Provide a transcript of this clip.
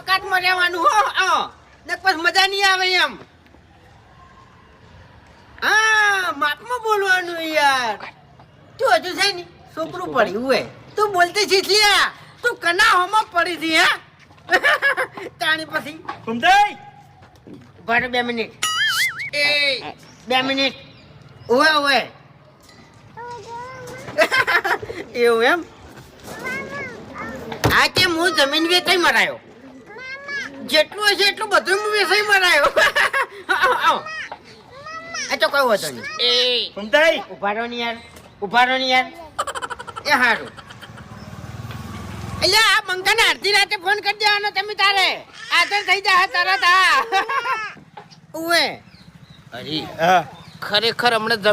ઓકાતમાં રહેવાનું હો ને પછી મજા નહીં આવે એમ હા માપમાં બોલવાનું યાર તું હજુ છે ને છોકરું પડ્યું હોય તું બોલતી શીખલ્યા તું કના હોમાં પડી હતી હા તાણી પછી ઘૂમતાઈ ભાડે 2 મિનિટ એ 2 મિનિટ ઓવે ઓવે એવું એમ આ કે હું જમીન વેચાઈ મરાયો જેટલું હશે એટલું બધું હું વેચાઈ મરાયો આ તો કઈ વાંધો નહીં એ ઘૂમતાઈ ઉભા રહો ને યાર એ હારું એટલે આ બંકાને અડધી રાતે ફોન કરી દેવાનો તમે તારે આદર થઈ જાય તરત હા ઉવે અરે હા ખરેખર હમણાં